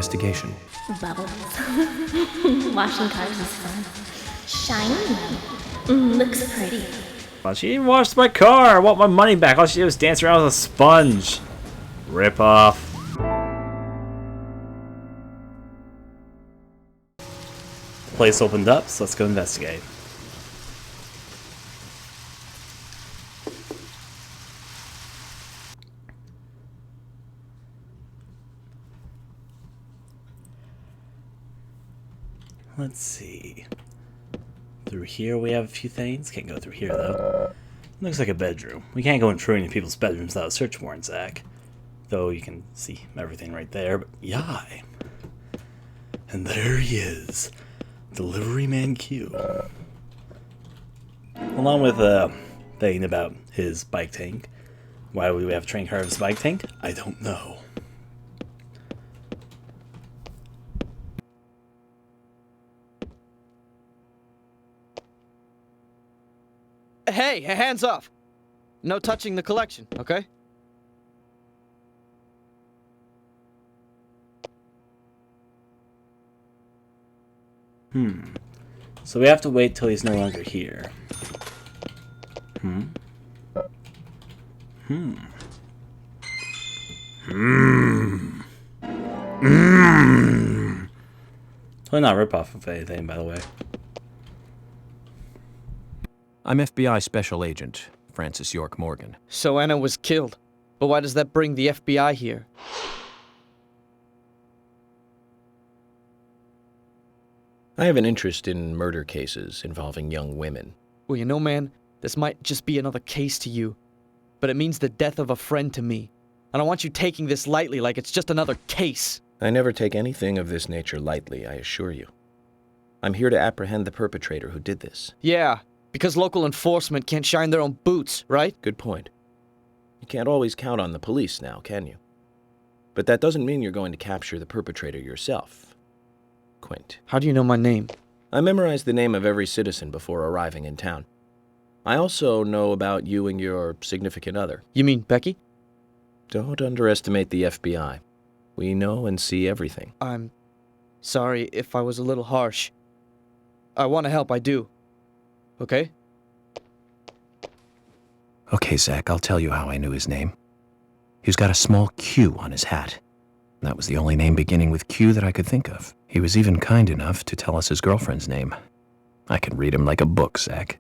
investigation. Bubbles. Washing cars is fun. Shiny. Looks pretty. Well, she didn't wash my car. I want my money back. All she did was dance around with a sponge. Rip off. The place opened up, so let's go investigate. Let's see. Through here we have a few things. Can't go through here though. Looks like a bedroom. We can't go intruding into people's bedrooms without a search warrant, Zach. Though you can see everything right there, but yai. And there he is. Delivery Man Q. Along with a thing about his bike tank. Why would we have a train car of his bike tank? I don't know. Hey, hands off! No touching the collection, okay? So we have to wait till he's no longer here. Totally not rip off of anything, by the way. I'm FBI Special Agent Francis York Morgan. So Anna was killed. But why does that bring the FBI here? I have an interest in murder cases involving young women. Well, you know, man, this might just be another case to you. But it means the death of a friend to me. I don't want you taking this lightly like it's just another case. I never take anything of this nature lightly, I assure you. I'm here to apprehend the perpetrator who did this. Yeah, because local enforcement can't shine their own boots, right? Good point. You can't always count on the police now, can you? But that doesn't mean you're going to capture the perpetrator yourself. Quint. How do you know my name? I memorized the name of every citizen before arriving in town. I also know about you and your significant other. You mean Becky? Don't underestimate the FBI. We know and see everything. I'm sorry if I was a little harsh. I want to help, I do. Okay? Okay, Zach, I'll tell you how I knew his name. He's got a small Q on his hat. That was the only name beginning with Q that I could think of. He was even kind enough to tell us his girlfriend's name. I can read him like a book, Zach.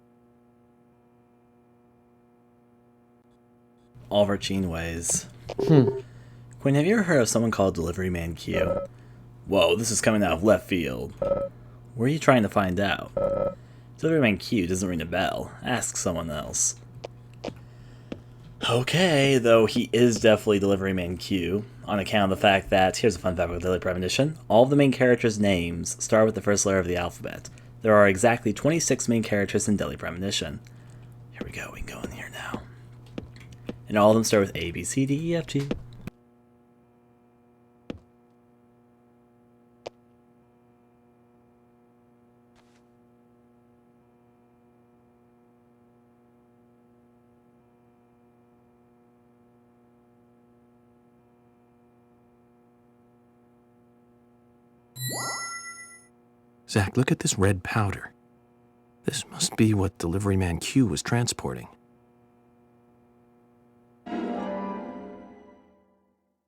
All of our Gene ways. Quinn, have you ever heard of someone called Delivery Man Q? Whoa, this is coming out of left field. Where are you trying to find out? Delivery Man Q doesn't ring a bell. Ask someone else. Okay, though he is definitely Delivery Man Q, on account of the fact that, here's a fun fact with Daily Premonition, all of the main characters' names start with the first letter of the alphabet. There are exactly 26 main characters in Daily Premonition. Here we go, we can go in here now. And all of them start with A, B, C, D, E, F, G. Zach, look at this red powder. This must be what Delivery Man Q was transporting.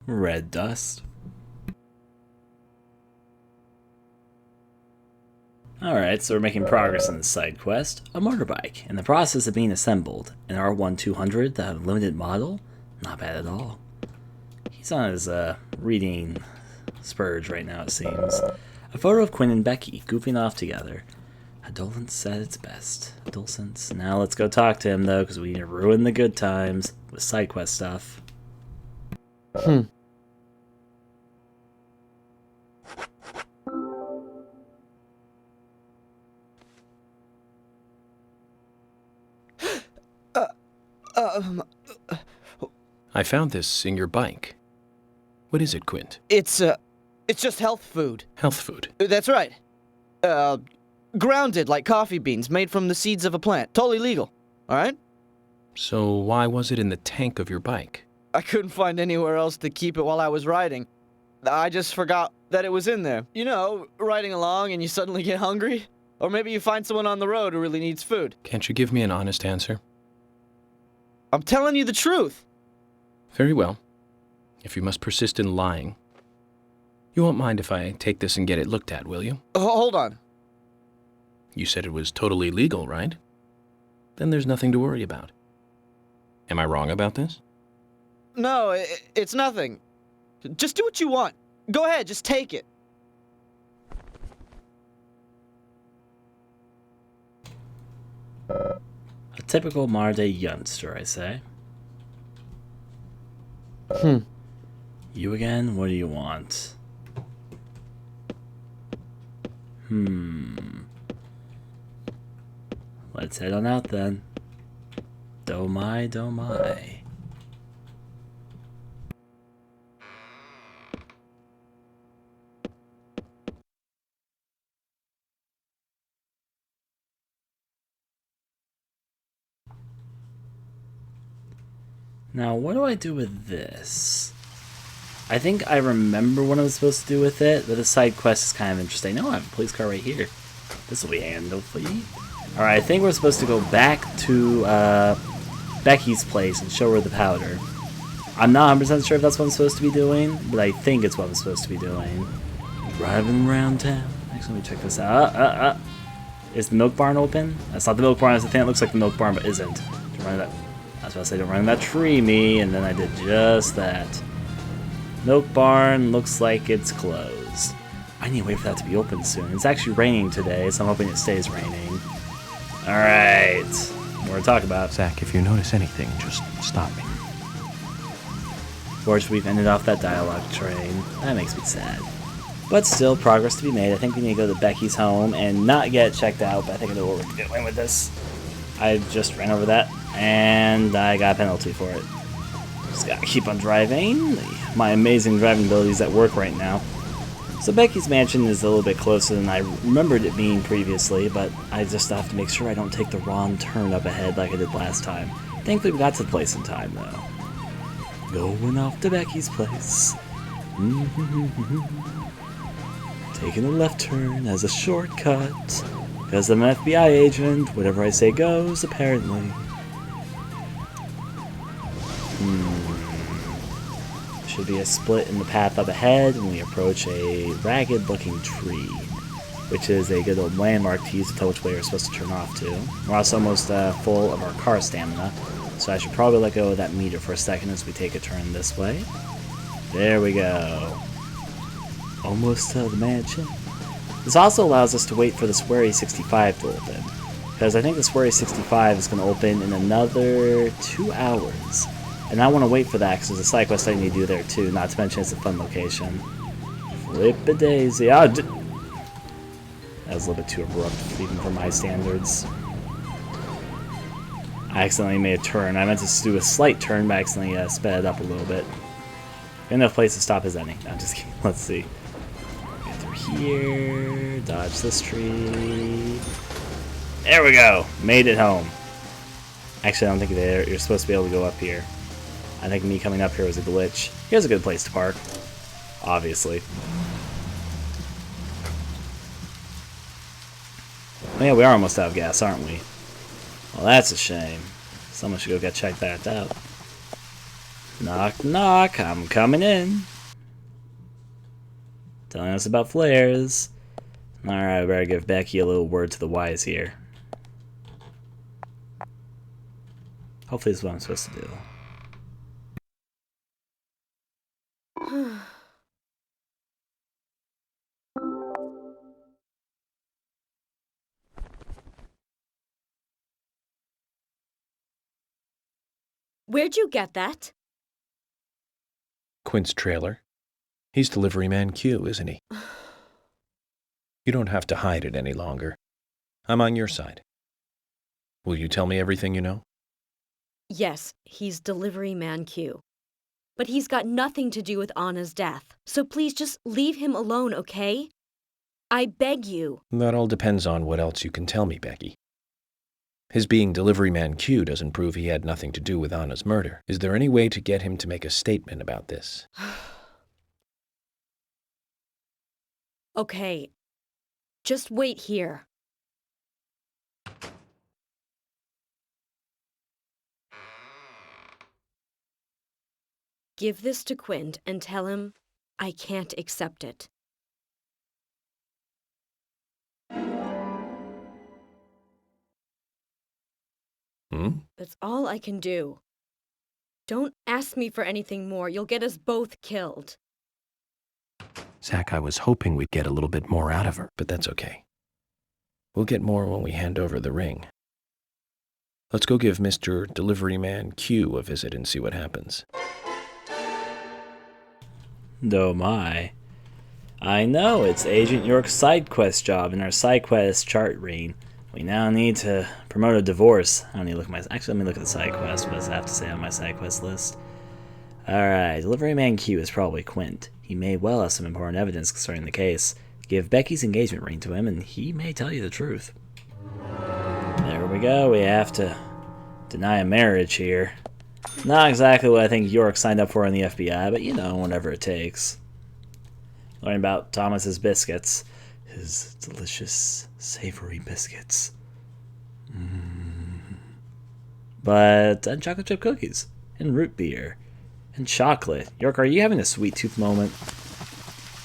Red dust. Alright, so we're making progress in this side quest. A motorbike, in the process of being assembled. An R1200 that had a limited model? Not bad at all. He's on his reading spurge right now, it seems. A photo of Quinn and Becky goofing off together. Adolescence at its best. Adolescence. Now let's go talk to him, though, because we need to ruin the good times with side quest stuff. I found this in your bike. What is it, Quint? It's just health food. Health food. That's right. Grounded like coffee beans made from the seeds of a plant. Totally legal. Alright? So why was it in the tank of your bike? I couldn't find anywhere else to keep it while I was riding. I just forgot that it was in there. You know, riding along and you suddenly get hungry. Or maybe you find someone on the road who really needs food. Can't you give me an honest answer? I'm telling you the truth. Very well. If you must persist in lying. You won't mind if I take this and get it looked at, will you? Hold on. You said it was totally legal, right? Then there's nothing to worry about. Am I wrong about this? No, it's nothing. Just do what you want. Go ahead, just take it. A typical modern-day youngster, I say. You again? What do you want? Let's head on out then. Do my, do my. Now, what do I do with this? I think I remember what I was supposed to do with it, but the side quest is kind of interesting. No, I have a police car right here. This will be handy. Alright, I think we're supposed to go back to Becky's place and show her the powder. I'm not 100% sure if that's what I'm supposed to be doing, but I think it's what I'm supposed to be doing. Driving around town. Actually, let me check this out. Is the milk barn open? That's not the milk barn. That's the thing that looks like the milk barn, but isn't. I was about to say, don't run in that tree, me, and then I did just that. Milk barn looks like it's closed. I need to wait for that to be open soon. It's actually raining today, so I'm hoping it stays raining. Alright, more to talk about. Zach, if you notice anything, just stop me. Of course, we've ended off that dialogue train. That makes me sad. But still, progress to be made. I think we need to go to Becky's home and not get checked out, but I think I know what we're doing with this. I just ran over that, and I got a penalty for it. Just gotta keep on driving. My amazing driving abilities at work right now. So Becky's mansion is a little bit closer than I remembered it being previously, but I just have to make sure I don't take the wrong turn up ahead like I did last time. Thankfully we got to the place in time, though. Going off to Becky's place. Taking a left turn as a shortcut. Because I'm an FBI agent, whatever I say goes, apparently. Should be a split in the path up ahead when we approach a ragged-looking tree, which is a good old landmark to use to tell which way we're supposed to turn off to. We're also almost full of our car stamina, so I should probably let go of that meter for a second as we take a turn this way. There we go. Almost to the mansion. This also allows us to wait for the Swery 65 to open, because I think the Swery 65 is going to open in another 2 hours. And I want to wait for that because there's a side quest I need to do there too, not to mention it's a fun location. Flip-a-daisy. That was a little bit too abrupt, even for my standards. I accidentally made a turn. I meant to do a slight turn, but I accidentally sped it up a little bit. Enough place to stop as any. No, I'm just kidding. Let's see. Get through here. Dodge this tree. There we go. Made it home. Actually, I don't think you're supposed to be able to go up here. I think me coming up here was a glitch. Here's a good place to park. Obviously. Oh yeah, we are almost out of gas, aren't we? Well, that's a shame. Someone should go get checked that out. Knock, knock. I'm coming in. Telling us about flares. Alright, I better give Becky a little word to the wise here. Hopefully this is what I'm supposed to do. Where'd you get that? Quint's trailer. He's delivery man Q, isn't he? You don't have to hide it any longer. I'm on your side. Will you tell me everything you know? Yes, he's delivery man Q. But he's got nothing to do with Anna's death. So please just leave him alone, okay? I beg you. That all depends on what else you can tell me, Becky. His being delivery man Q doesn't prove he had nothing to do with Anna's murder. Is there any way to get him to make a statement about this? Okay, just wait here. Give this to Quint and tell him I can't accept it. That's all I can do. Don't ask me for anything more. You'll get us both killed. Zach, I was hoping we'd get a little bit more out of her. But that's okay. We'll get more when we hand over the ring. Let's go give Mr. Delivery Man Q a visit and see what happens. Oh my. I know, it's Agent York's side quest job in our side quest chart ring. We now need to promote a divorce. I don't need to look at my... Actually, let me look at the side quest. What does it have to say on my side quest list? Alright, Delivery Man Q is probably Quint. He may well have some important evidence concerning the case. Give Becky's engagement ring to him, and he may tell you the truth. There we go. We have to deny a marriage here. Not exactly what I think York signed up for in the FBI, but you know, whatever it takes. Learn about Thomas's biscuits. His delicious, savory biscuits. And chocolate chip cookies. And root beer. And chocolate. York, are you having a sweet tooth moment?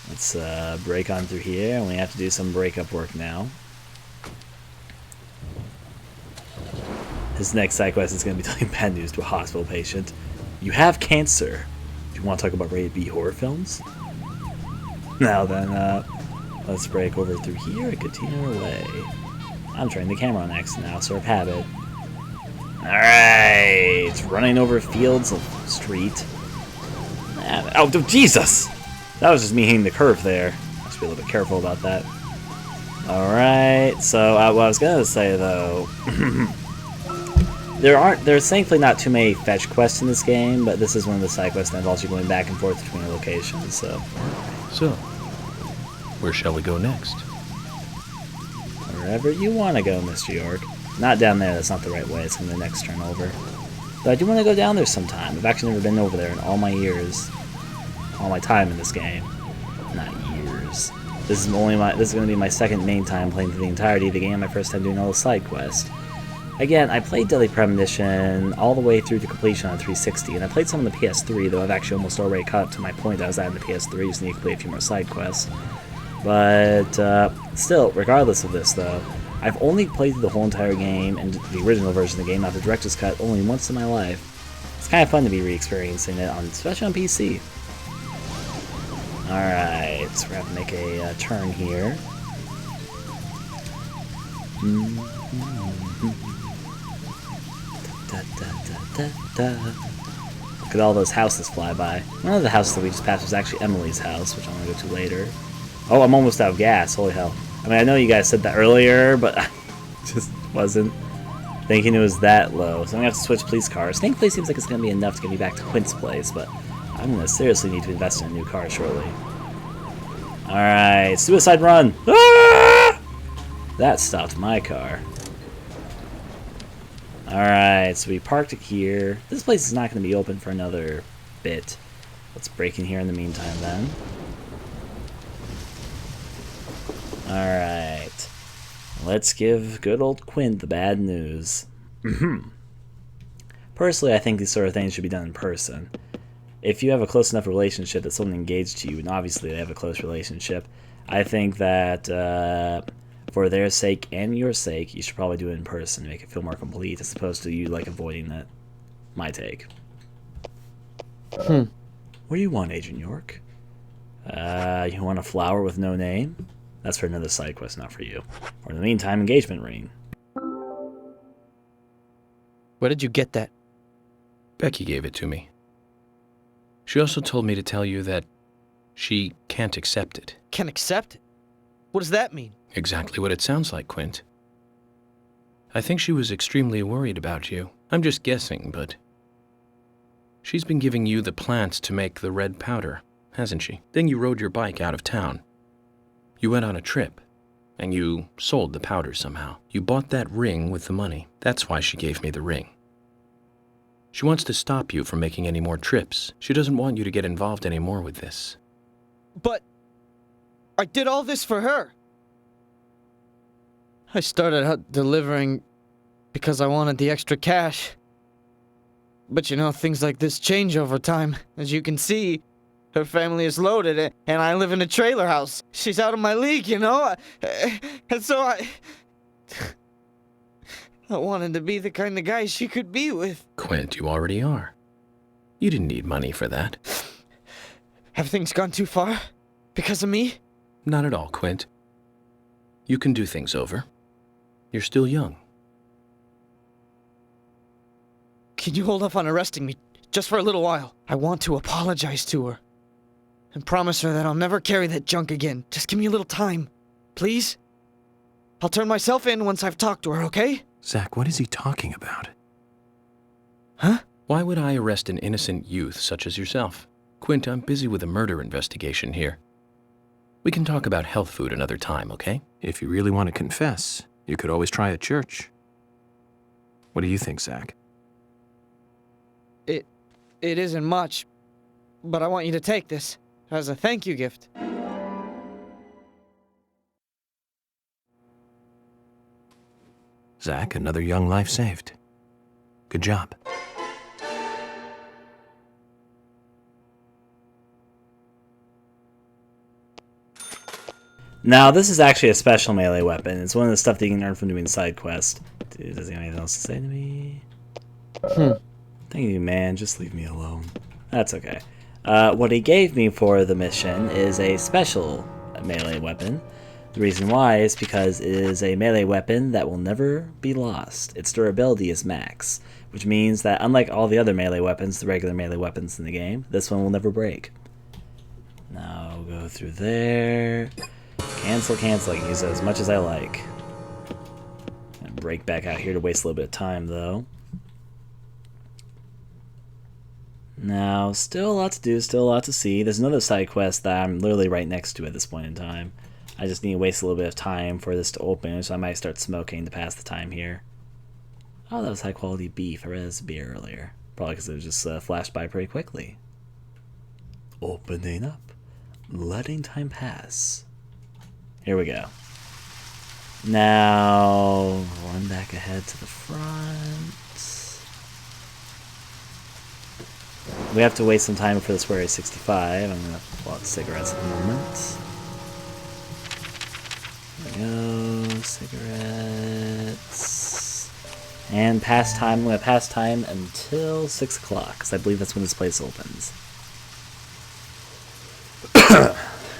Let's break on through here, and we have to do some breakup work now. His next side quest is going to be telling bad news to a hospital patient. You have cancer. Do you want to talk about rated B horror films? Now then, let's break over through here and continue our way. I'm turning the camera on X now, sort of habit. Alright, running over fields of street. Oh, Jesus! That was just me hitting the curve there. I should be a little bit careful about that. Alright, so what I was gonna say though, there's thankfully not too many fetch quests in this game, but this is one of the side quests that involves you going back and forth between the locations, so. So, where shall we go next? Wherever you want to go, Mr. York. Not down there, that's not the right way, it's going to be the next turn over. But I do want to go down there sometime. I've actually never been over there in all my years. All my time in this game. Not years. This is going to be my second main time playing through the entirety of the game, my first time doing all the side quests. Again, I played Deadly Premonition all the way through to completion on 360, and I played some on the PS3, though I've actually almost already caught up to my point that I was at in the PS3, just need to play a few more side quests. But, still, regardless of this, though, I've only played through the whole entire game, and the original version of the game, not the director's cut, only once in my life. It's kind of fun to be re-experiencing it, especially on PC. Alright, so we're going to make a turn here. Look at all those houses fly by. One of the houses that we just passed was actually Emily's house, which I'm going to go to later. Oh, I'm almost out of gas. Holy hell. I mean, I know you guys said that earlier, but I just wasn't thinking it was that low. So I'm going to have to switch police cars. Thankfully, it seems like it's going to be enough to get me back to Quint's place, but I'm going to seriously need to invest in a new car shortly. Alright, suicide run! Ah! That stopped my car. Alright, so we parked it here. This place is not going to be open for another bit. Let's break in here in the meantime then. Alright. Let's give good old Quint the bad news. Personally, I think these sort of things should be done in person. If you have a close enough relationship that someone engaged to you, and obviously they have a close relationship, I think that for their sake and your sake, you should probably do it in person to make it feel more complete, as opposed to you like avoiding it. My take. What do you want, Agent York? You want a flower with no name? That's for another side quest, not for you. Or in the meantime, engagement ring. Where did you get that? Becky gave it to me. She also told me to tell you that she can't accept it. Can't accept it? What does that mean? Exactly what it sounds like, Quint. I think she was extremely worried about you. I'm just guessing, but she's been giving you the plants to make the red powder, hasn't she? Then you rode your bike out of town. You went on a trip, and you sold the powder somehow. You bought that ring with the money. That's why she gave me the ring. She wants to stop you from making any more trips. She doesn't want you to get involved anymore with this. But I did all this for her. I started out delivering because I wanted the extra cash. But you know, things like this change over time. As you can see, her family is loaded, and I live in a trailer house. She's out of my league, you know? And so I wanted to be the kind of guy she could be with. Quint, you already are. You didn't need money for that. Have things gone too far? Because of me? Not at all, Quint. You can do things over. You're still young. Can you hold off on arresting me just for a little while? I want to apologize to her. And promise her that I'll never carry that junk again. Just give me a little time. Please? I'll turn myself in once I've talked to her, okay? Zach, what is he talking about? Huh? Why would I arrest an innocent youth such as yourself? Quint, I'm busy with a murder investigation here. We can talk about health food another time, okay? If you really want to confess, you could always try a church. What do you think, Zach? It isn't much, but I want you to take this as a thank you gift. Zach, another young life saved. Good job. Now, this is actually a special melee weapon. It's one of the stuff that you can earn from doing side quests. Dude, does he have anything else to say to me? Thank you, man. Just leave me alone. That's okay. What he gave me for the mission is a special melee weapon. The reason why is because it is a melee weapon that will never be lost. Its durability is max, which means that unlike all the other melee weapons, the regular melee weapons in the game, this one will never break. Now, I'll go through there. Cancel. I can use it as much as I like. And break back out here to waste a little bit of time, though. Now, still a lot to do, still a lot to see. There's another side quest that I'm literally right next to at this point in time. I just need to waste a little bit of time for this to open, so I might start smoking to pass the time here. Oh, that was high quality beef. I read this beer earlier. Probably because it was just flashed by pretty quickly. Opening up. Letting time pass. Here we go. Now, run back ahead to the front. We have to wait some time for the Square 65. I'm going to pull out cigarettes at the moment. There we go. Cigarettes. And pass time. I'm going to pass time until 6 o'clock, because I believe that's when this place opens.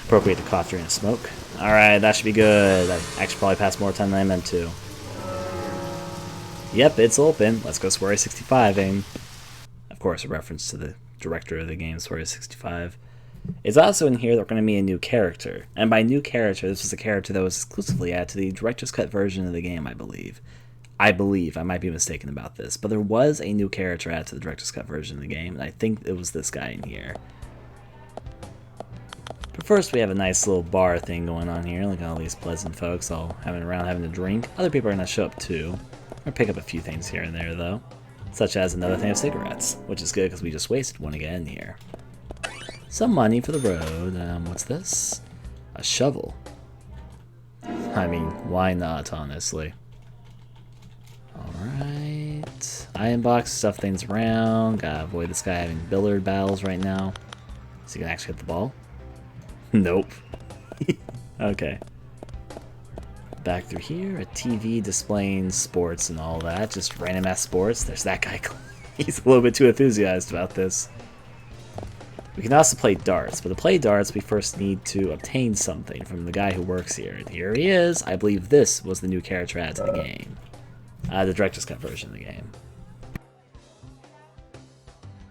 Appropriate to cough during a smoke. Alright, that should be good. I actually probably passed more time than I meant to. Yep, it's open. Let's go Square 65, and of course, a reference to the director of the game, Square 65. It's also in here that we're going to meet a new character. And by new character, this was a character that was exclusively added to the director's cut version of the game, I believe. I might be mistaken about this, but there was a new character added to the director's cut version of the game, and I think it was this guy in here. But first, we have a nice little bar thing going on here. Look at all these pleasant folks all having a drink. Other people are going to show up too. I'm going to pick up a few things here and there, though. Such as another thing of cigarettes, which is good because we just wasted one to get in here. Some money for the road. What's this? A shovel. I mean, why not, honestly? Alright. Iron box, stuff things around. Gotta avoid this guy having billiard battles right now. Is he gonna actually hit the ball? Nope. Okay. Back through here, a TV displaying sports and all that. Just random ass sports. There's that guy. He's a little bit too enthusiastic about this. We can also play darts, but to play darts, we first need to obtain something from the guy who works here. And here he is. I believe this was the new character added to the game. The director's cut version of the game.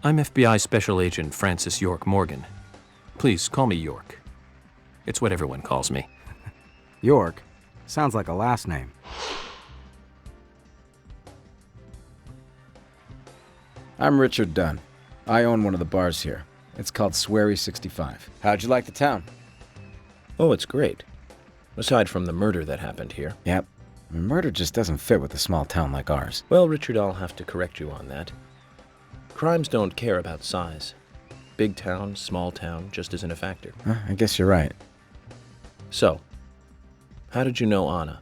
I'm FBI Special Agent Francis York Morgan. Please call me York. It's what everyone calls me. York? Sounds like a last name. I'm Richard Dunn. I own one of the bars here. It's called Swery 65. How'd you like the town? Oh, it's great. Aside from the murder that happened here. Yep. Murder just doesn't fit with a small town like ours. Well, Richard, I'll have to correct you on that. Crimes don't care about size. Big town, small town, just isn't a factor. I guess you're right. So, how did you know Anna?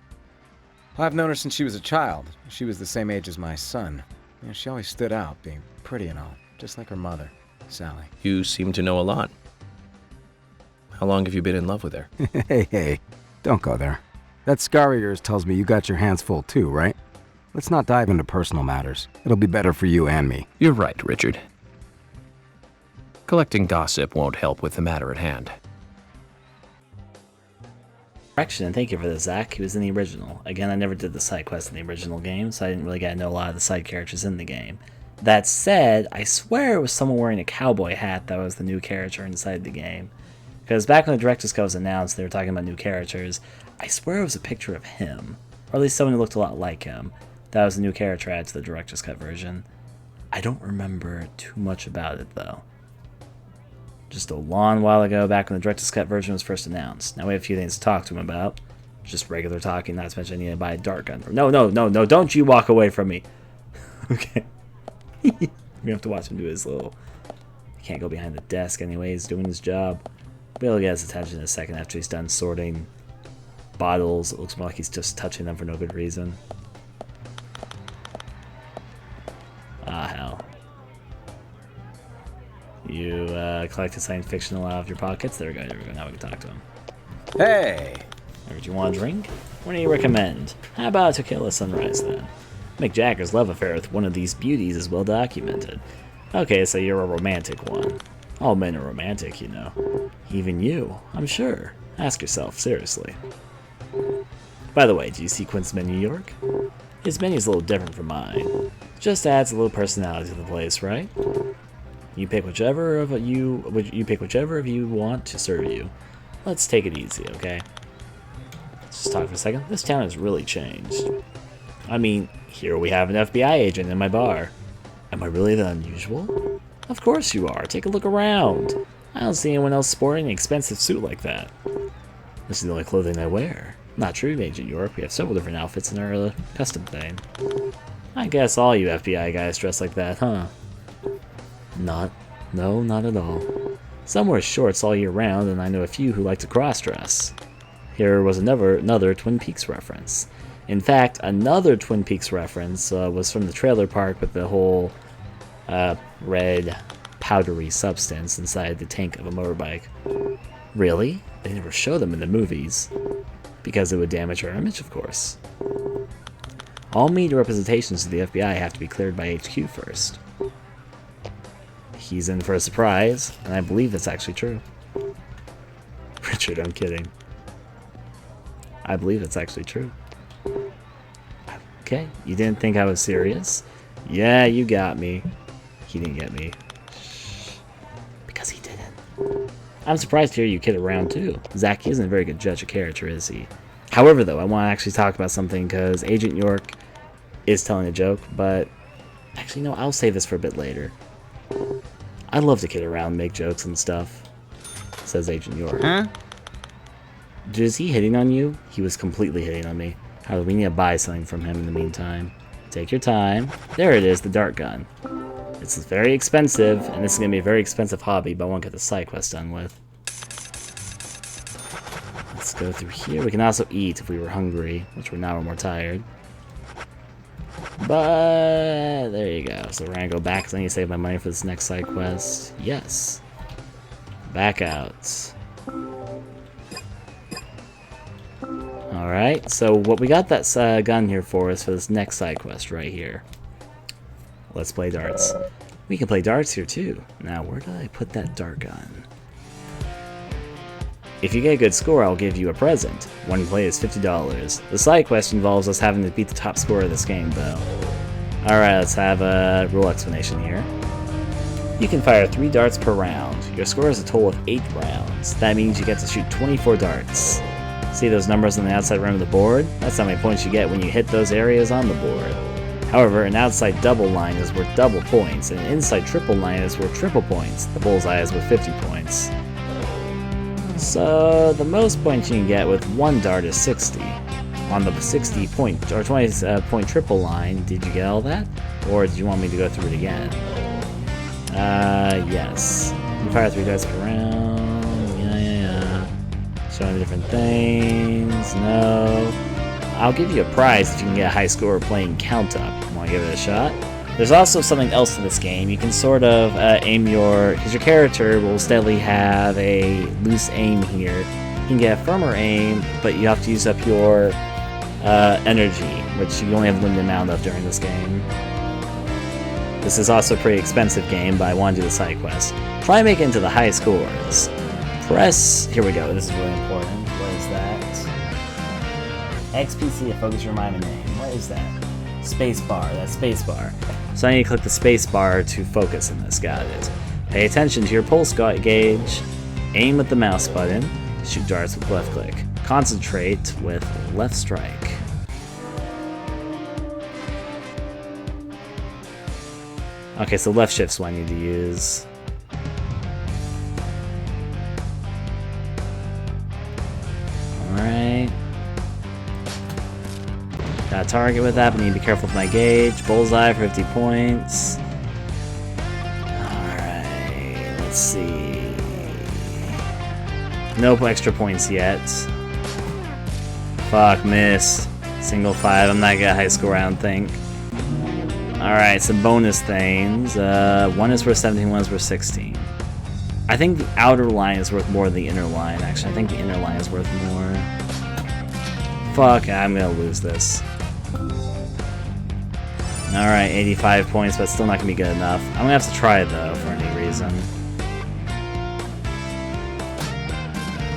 I've known her since she was a child. She was the same age as my son. She always stood out, being pretty and all, just like her mother, Sally. You seem to know a lot. How long have you been in love with her? Hey, don't go there. That scar of yours tells me you got your hands full too, right? Let's not dive into personal matters. It'll be better for you and me. You're right, Richard. Collecting gossip won't help with the matter at hand. Correction, and thank you for this, Zach. He was in the original. Again, I never did the side quest in the original game, so I didn't really get to know a lot of the side characters in the game. That said, I swear it was someone wearing a cowboy hat that was the new character inside the game. Because back when the director's cut was announced, they were talking about new characters. I swear it was a picture of him, or at least someone who looked a lot like him. That was a new character added to the director's cut version. I don't remember too much about it, though. Just a long while ago, back when the director's cut version was first announced. Now we have a few things to talk to him about. Just regular talking, not to mention I need to buy a dart gun. No, don't you walk away from me. Okay. We have to watch him do his little... He can't go behind the desk anyway, he's doing his job. We'll get his attention in a second after he's done sorting bottles. It looks more like he's just touching them for no good reason. Ah, hell. You collected science fiction out of your pockets? There we go, now we can talk to him. Hey! Alright, do you want a drink? What do you recommend? How about Tequila Sunrise, then? Mick Jagger's love affair with one of these beauties is well documented. Okay, so you're a romantic one. All men are romantic, you know. Even you, I'm sure. Ask yourself, seriously. By the way, do you see Quint's Men New York? His menu's a little different from mine. Just adds a little personality to the place, right? You pick whichever of you want to serve you. Let's take it easy, okay? Let's just talk for a second. This town has really changed. I mean, here we have an FBI agent in my bar. Am I really that unusual? Of course you are. Take a look around. I don't see anyone else sporting an expensive suit like that. This is the only clothing I wear. Not true, Agent York. We have several different outfits in our custom thing. I guess all you FBI guys dress like that, huh? No, not at all. Some wear shorts all year round, and I know a few who like to cross-dress. Here was another Twin Peaks reference. In fact, another Twin Peaks reference was from the trailer park with the whole red powdery substance inside the tank of a motorbike. Really? They never show them in the movies. Because it would damage our image, of course. All media representations to the FBI have to be cleared by HQ first. He's in for a surprise, and I believe that's actually true. Richard, I'm kidding. I believe it's actually true. Okay, you didn't think I was serious? Yeah, you got me. He didn't get me. Shh. Because he didn't. I'm surprised to hear you kid around too. Zach isn't a very good judge of character, is he? However, though, I want to actually talk about something because Agent York is telling a joke, but actually, no, I'll save this for a bit later. I love to kid around and make jokes and stuff, says Agent York. Huh? Is he hitting on you? He was completely hitting on me. However, we need to buy something from him in the meantime. Take your time. There it is, the dart gun. It's very expensive, and this is going to be a very expensive hobby, but I won't get the side quest done with. Let's go through here. We can also eat if we were hungry, which we're not when we're tired. But there you go. So we're going to go back because I need to save my money for this next side quest. Yes. Back out. Alright, so what we got that gun here for is for this next side quest right here. Let's play darts. We can play darts here too. Now, where did I put that dart gun? If you get a good score, I'll give you a present. One play is $50. The side quest involves us having to beat the top score of this game, though. Alright, let's have a rule explanation here. You can fire 3 darts per round. Your score is a total of 8 rounds. That means you get to shoot 24 darts. See those numbers on the outside rim of the board? That's how many points you get when you hit those areas on the board. However, an outside double line is worth double points, and an inside triple line is worth triple points. The bullseye is worth 50 points. So, the most points you can get with one dart is 60. On the 60 point, or 20 point triple line, did you get all that? Or did you want me to go through it again? Yes. You fire 3 darts per round. Yeah. Showing different things. No. I'll give you a prize if you can get a high score playing Count Up. Want to give it a shot? There's also something else to this game. You can sort of aim because your character will steadily have a loose aim here. You can get a firmer aim, but you have to use up your energy, which you only have a limited amount of during this game. This is also a pretty expensive game, but I want to do the side quest. Try and make it into the high scores. Here we go, this is really important. What is that? XPC to focus your mind and name. What is that? Spacebar, that's spacebar. So I need to click the spacebar to focus in this, got it. Pay attention to your pulse gauge. Aim with the mouse button. Shoot darts with left click. Concentrate with left strike. Okay, so left shift's what I need to use. Alright. Got a target with that, but need to be careful with my gauge. Bullseye for 50 points. Alright, let's see. No extra points yet. Fuck, missed. Single 5, I'm not gonna get a high score, I don't think. Alright, some bonus things. One is worth 17, one is worth 16. I think the outer line is worth more than the inner line, actually. I think the inner line is worth more. Fuck, I'm gonna lose this. Alright, 85 points, but still not gonna be good enough. I'm gonna have to try it, though, for any reason.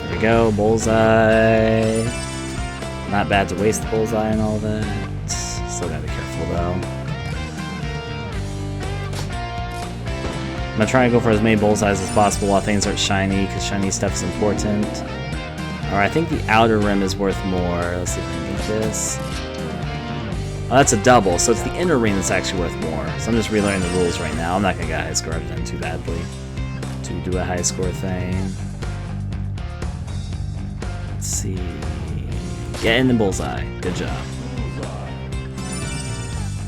There we go, bullseye. Not bad to waste the bullseye and all that. Still gotta be careful, though. I'm gonna try and go for as many bullseyes as possible while things aren't shiny, because shiny stuff is important. Alright, I think the outer rim is worth more. Let's see if I can get this. Oh, that's a double, so it's the inner ring that's actually worth more. So I'm just relearning the rules right now. I'm not gonna get a high score. I've done too badly to do a high score thing. Let's see. Get in the bullseye. Good job.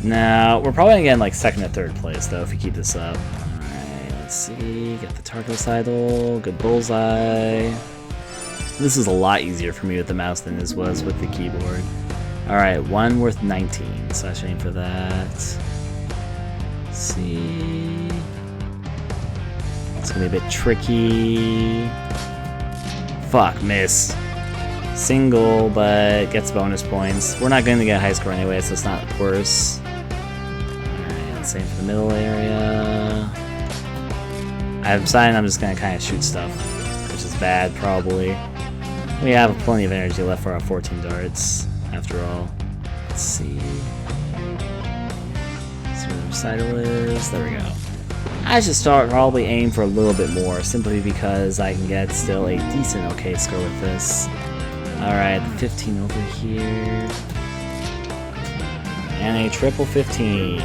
Now, we're probably gonna get in like second or third place, though, if we keep this up. Let's see, get the target recital, good bullseye. This is a lot easier for me with the mouse than this was with the keyboard. Alright, one worth 19, so I should aim for that. Let's see. It's gonna be a bit tricky. Fuck, miss. Single, but gets bonus points. We're not gonna get a high score anyway, so it's not worse. Alright, let's aim for the middle area. I've decided I'm just gonna kind of shoot stuff, which is bad, probably. We have plenty of energy left for our 14 darts, after all. Let's see. Let's see where the recital is. There we go. I should probably aim for a little bit more, simply because I can get still a decent okay score with this. Alright, 15 over here. And a triple 15.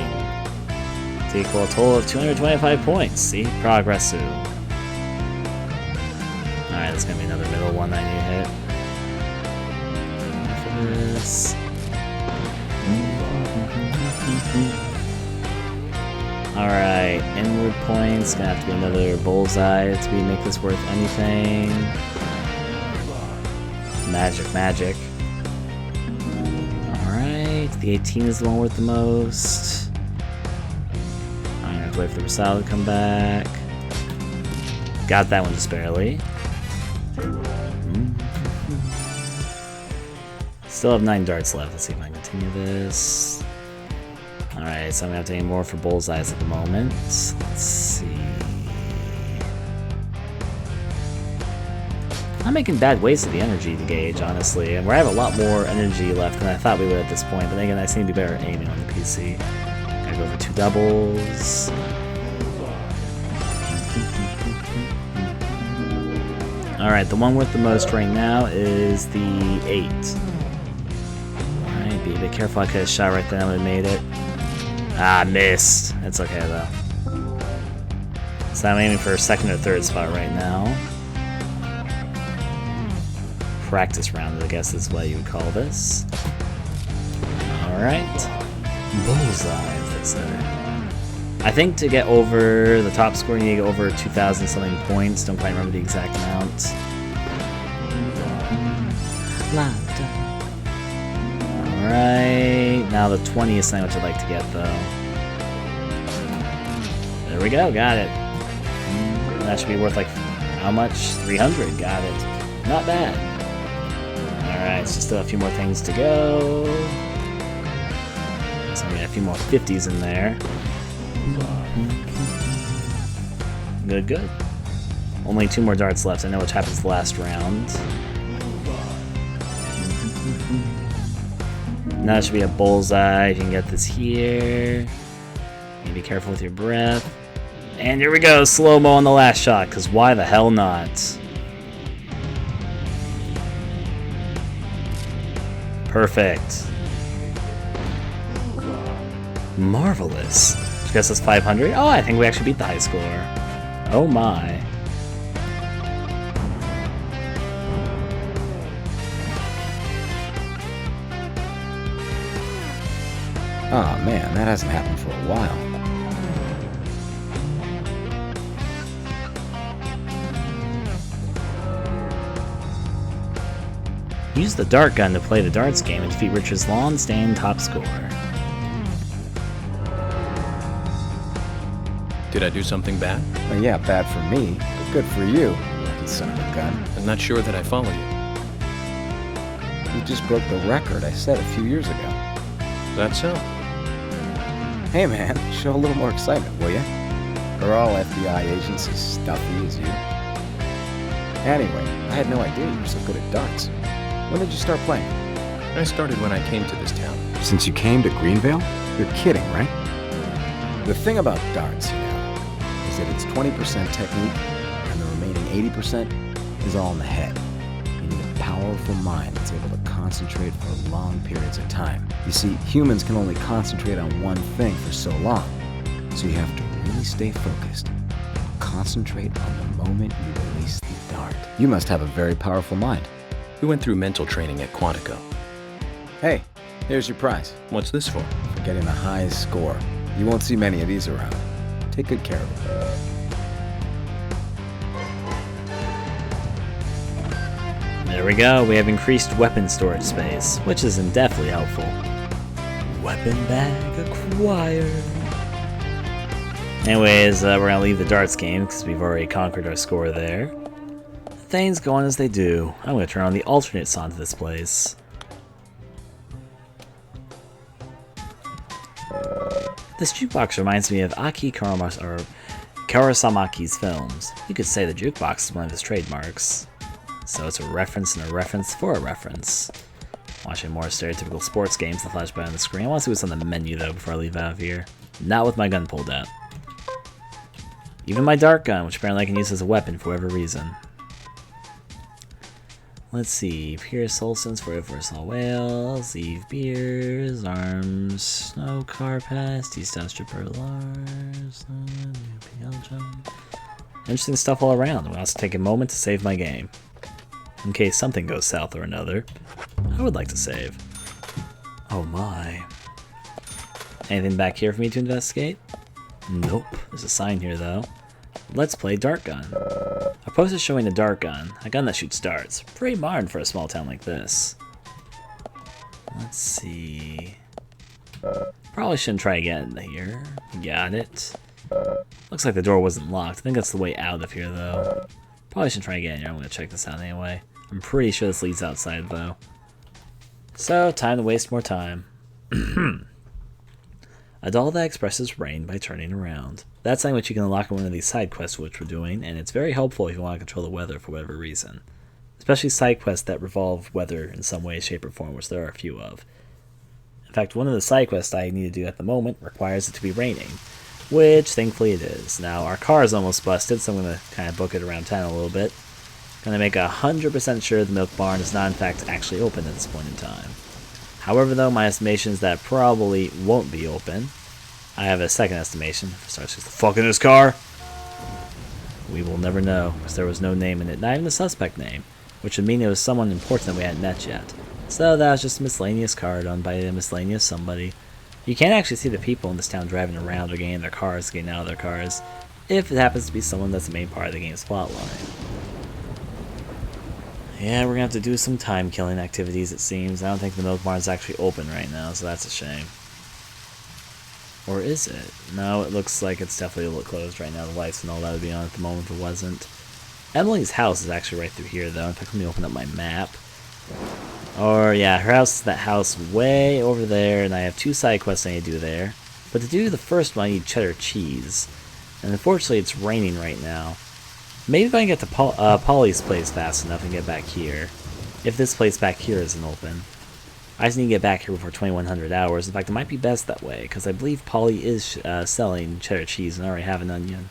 To equal a total of 225 points. See? Progresso. Alright, that's gonna be another middle one that I need to hit. For this. Alright, inward points. Gonna have to be another bullseye to make this worth anything. Magic, magic. Alright, the 18 is the one worth the most. Wait for the recital to come back. Got that one just barely. Still have 9 darts left. Let's see if I can continue this. Alright, so I'm gonna have to aim more for bullseyes at the moment. Let's see. I'm making bad waste of the energy to gauge, honestly. And we have a lot more energy left than I thought we would at this point. But then again, I seem to be better at aiming on the PC. Gotta go for 2 doubles. Alright, the one worth the most right now is the 8. Alright, be a bit careful. I could have shot right then, I would have made it. Ah, missed. It's okay though. So I'm aiming for a second or third spot right now. Practice round, I guess is what you would call this. Alright. Bullseye, as they say. I think to get over the top score, you need to get over 2,000 something points. Don't quite remember the exact amount. Alright, now the 20 is something which I'd like to get, though. There we go, got it. That should be worth, like, how much? 300, got it. Not bad. Alright, so still a few more things to go. So we got a few more 50s in there. Good, good. Only 2 more darts left. I know what happens the last round. Now that should be a bullseye. You can get this here. Be careful with your breath. And here we go, slow-mo on the last shot, because why the hell not? Perfect. Marvelous. I guess that's 500. Oh, I think we actually beat the high score. Oh my. Oh man, that hasn't happened for a while. Use the dart gun to play the darts game and defeat Richard's long-standing top scorer. Did I do something bad? Well, yeah, bad for me, but good for you, lucky son of a gun. I'm not sure that I follow you. You just broke the record I set a few years ago. Is that so? Hey man, show a little more excitement, will ya? Are all FBI agents as stuffy as you? Anyway, I had no idea you were so good at darts. When did you start playing? I started when I came to this town. Since you came to Greenvale? You're kidding, right? The thing about darts, you know, is that it's 20% technique, and the remaining 80% is all in the head. You need a powerful mind that's able to concentrate for long periods of time. You see, humans can only concentrate on one thing for so long, so you have to really stay focused and concentrate on the moment you release the dart. You must have a very powerful mind. We went through mental training at Quantico. Hey, here's your prize. What's this for? For getting the highest score. You won't see many of these around. Take good care of them. There we go, we have increased weapon storage space, which is definitely helpful. Weapon bag acquired. Anyways, we're gonna leave the darts game because we've already conquered our score there. Things going as they do. I'm gonna turn on the alternate sound to this place. This jukebox reminds me of Karasamaki's films. You could say the jukebox is one of his trademarks. So it's a reference and a reference for a reference. Watching more stereotypical sports games that flash by on the screen. I want to see what's on the menu though before I leave out of here. Not with my gun pulled out. Even my dart gun, which apparently I can use as a weapon for whatever reason. Let's see, Pierce Olson's for Saw Whales, Eve Beers, Arms, Snow Car Pass, T-Style Stripper Lars, interesting stuff all around. I'll also take a moment to save my game. In case something goes south or another, I would like to save. Oh my. Anything back here for me to investigate? Nope. There's a sign here though. Let's play dart gun. A poster showing a dart gun, a gun that shoots darts. Pretty modern for a small town like this. Let's see. Probably shouldn't try again here. Got it. Looks like the door wasn't locked. I think that's the way out of here though. Probably shouldn't try again here. I'm gonna check this out anyway. I'm pretty sure this leads outside though. So, time to waste more time. A doll that expresses rain by turning around. That's something which you can unlock in one of these side quests which we're doing, and it's very helpful if you want to control the weather for whatever reason. Especially side quests that revolve weather in some way, shape, or form, which there are a few of. In fact, one of the side quests I need to do at the moment requires it to be raining, which thankfully it is. Now, our car is almost busted, so I'm going to kind of book it around town a little bit. Going to make 100% sure the milk barn is not in fact actually open at this point in time. However, though, my estimation is that probably won't be open. I have a second estimation. If it starts just the fuck in this car, we will never know, because there was no name in it, not even a suspect name, which would mean it was someone important that we hadn't met yet. So that was just a miscellaneous car done by a miscellaneous somebody. You can't actually see the people in this town driving around or getting in their cars, getting out of their cars, if it happens to be someone that's the main part of the game's plotline. Yeah, we're gonna have to do some time killing activities, it seems. I don't think the milk barn's actually open right now, so that's a shame. Or is it? No, it looks like it's definitely a little closed right now. The lights and all that would be on at the moment if it wasn't. Emily's house is actually right through here, though. In fact, let me open up my map. Or, yeah, her house is that house way over there, and I have 2 side quests I need to do there. But to do the first one, I need cheddar cheese. And unfortunately, it's raining right now. Maybe if I can get to Polly's place fast enough and get back here. If this place back here isn't open. I just need to get back here before 2100 hours. In fact, it might be best that way, because I believe Polly is selling cheddar cheese and I already have an onion.